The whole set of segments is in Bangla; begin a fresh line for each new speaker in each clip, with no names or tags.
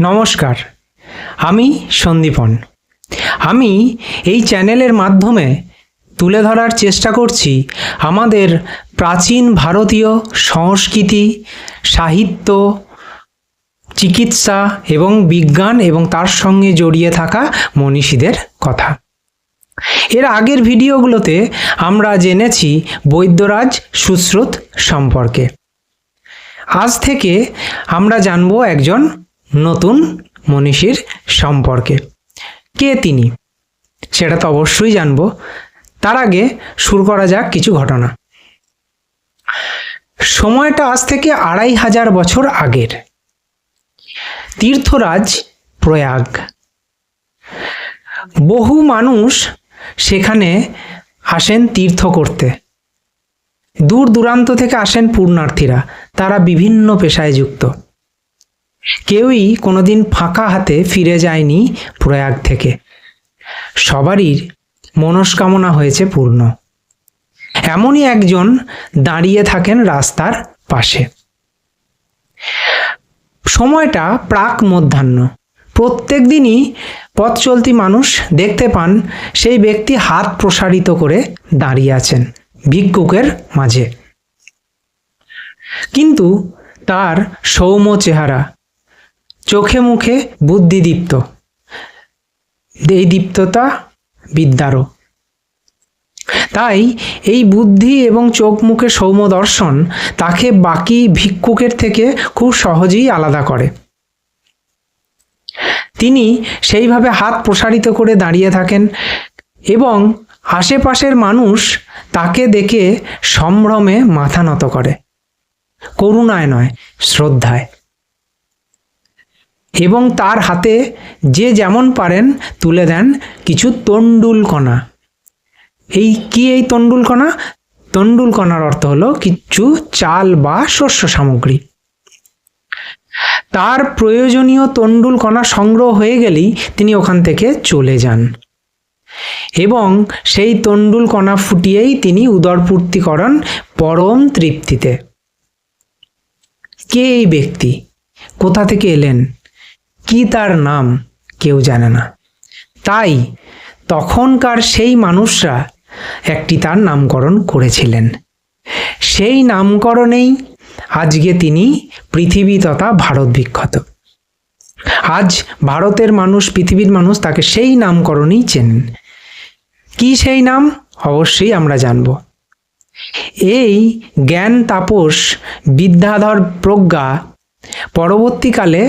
নমস্কার, আমি সন্দীপন। আমি এই চ্যানেলের মাধ্যমে তুলে ধরার চেষ্টা করছি আমাদের প্রাচীন ভারতীয় সংস্কৃতি, সাহিত্য, চিকিৎসা এবং বিজ্ঞান এবং তার সঙ্গে জড়িয়ে থাকা মনীষীদের কথা। এর আগের ভিডিওগুলোতে আমরা জেনেছি বৈদ্যরাজ সুশ্রুত সম্পর্কে। আজ থেকে আমরা জানব একজন নতুন মনীষীর সম্পর্কে। কে তিনি সেটা তো অবশ্যই জানব। তার আগে শুরু করা যাক কিছু ঘটনা। সময়টা আজ থেকে 2500 বছর আগের। তীর্থরাজ প্রয়াগ। বহু মানুষ সেখানে আসেন তীর্থ করতে। দূর দূরান্ত থেকে আসেন পুণ্যার্থীরা। তারা বিভিন্ন পেশায় যুক্ত। কেউই কোনোদিন ফাঁকা হাতে ফিরে যায়নি প্রয়াগ থেকে। সবারই মনস্কামনা হয়েছে পূর্ণ। এমনই একজন দাঁড়িয়ে থাকেন রাস্তার পাশে। সময়টা প্রাক মধ্যাহ্ন। প্রত্যেক দিনই পথ চলতি মানুষ দেখতে পান সেই ব্যক্তি হাত প্রসারিত করে দাঁড়িয়ে আছেন ভিক্ষুকের মাঝে। কিন্তু তার সৌম্য চেহারা, চোখে মুখে বুদ্ধিদীপ্ত, এই দীপ্ততা বিদ্যারও। তাই এই বুদ্ধি এবং চোখ মুখে সৌম্য দর্শন তাকে বাকি ভিক্ষুকের থেকে খুব সহজেই আলাদা করে। তিনি সেইভাবে হাত প্রসারিত করে দাঁড়িয়ে থাকেন এবং আশেপাশের মানুষ তাকে দেখে সম্ভ্রমে মাথা নত করে, করুণায় নয়, শ্রদ্ধায়। এবং তার হাতে যে যেমন পারেন তুলে দেন কিছু তণ্ডুলকণা। এই তণ্ডুলকণা? তণ্ডুলকণার অর্থ হলো কিছু চাল বা শস্য সামগ্রী। তার প্রয়োজনীয় তণ্ডুলকণা সংগ্রহ হয়ে গেলেই তিনি ওখান থেকে চলে যান এবং সেই তণ্ডুলকণা ফুটিয়েই তিনি উদরপূর্তি করেন পরম তৃপ্তিতে। কে এই ব্যক্তি? কোথা থেকে এলেন? কি তার নাম? কেউ জানে না। তাই তখনকার সেই মানুষরা একটি তার নামকরণ করেছিলেন। সেই নামকরণেই আজকে তিনি পৃথিবী তথা ভারত বিখ্যাত। আজ ভারতের মানুষ, পৃথিবীর মানুষ তাকে সেই নামকরণেই চেনেন। কি সেই নাম? অবশ্যই আমরা জানব। এই জ্ঞান তাপস বিদ্যাধর প্রজ্ঞা পরবর্তীকালে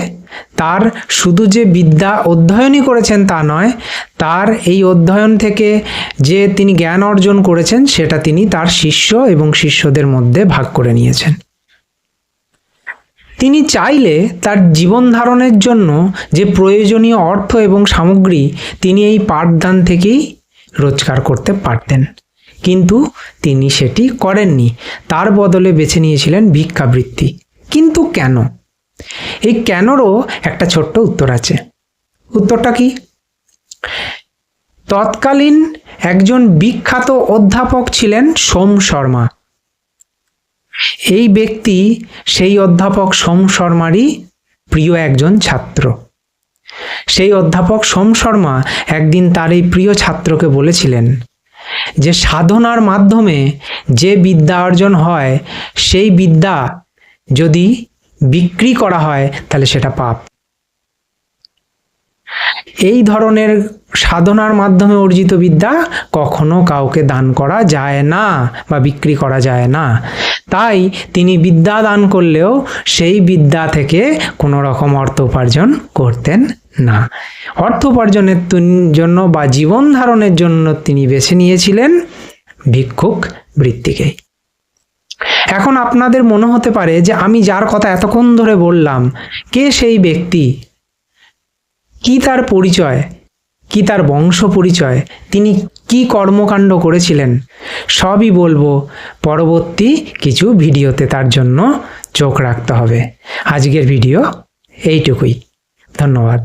তার শুধু যে বিদ্যা অধ্যয়নই করেছেন তা নয়, তার এই অধ্যয়ন থেকে যে তিনি জ্ঞান অর্জন করেছেন সেটা তিনি তার শিষ্য এবং শিষ্যদের মধ্যে ভাগ করে নিয়েছেন। তিনি চাইলে তার জীবন ধারণের জন্য যে প্রয়োজনীয় অর্থ এবং সামগ্রী তিনি এই পাঠদান থেকেই রোজগার করতে পারতেন, কিন্তু তিনি সেটি করেননি। তার বদলে বেছে নিয়েছিলেন ভিক্ষাবৃত্তি। কিন্তু কেন? এই কেনরও একটা ছোট্ট উত্তর আছে। উত্তরটা কি? তৎকালীন একজন বিখ্যাত অধ্যাপক ছিলেন সোম শর্মা। এই ব্যক্তি সেই অধ্যাপক সোম শর্মারই প্রিয় একজন ছাত্র। সেই অধ্যাপক সোম শর্মা একদিন তার এই প্রিয় ছাত্রকে বলেছিলেন যে সাধনার মাধ্যমে যে বিদ্যা অর্জন হয় সেই বিদ্যা যদি বিক্রি করা হয় তাহলে সেটা পাপ। এই ধরনের সাধনার মাধ্যমে অর্জিত বিদ্যা কখনো কাউকে দান করা যায় না বা বিক্রি করা যায় না। তাই তিনি বিদ্যা দান করলেও সেই বিদ্যা থেকে কোনো রকম অর্থ উপার্জন করতেন না। অর্থ উপার্জনের জন্য বা জীবন ধারণের জন্য তিনি বেছে নিয়েছিলেন ভিক্ষুক বৃত্তিকে। এখন আপনাদের মনে হতে পারে যে আমি যার কথা এতক্ষণ ধরে বললাম, কে সেই ব্যক্তি? কি তার পরিচয়? কি তার বংশ পরিচয়? তিনি কি কর্মকাণ্ড করেছিলেন? সবই বলবো পরবর্তী কিছু ভিডিওতে। তার জন্য চোখ রাখতে হবে। আজকের ভিডিও এইটুকুই। ধন্যবাদ।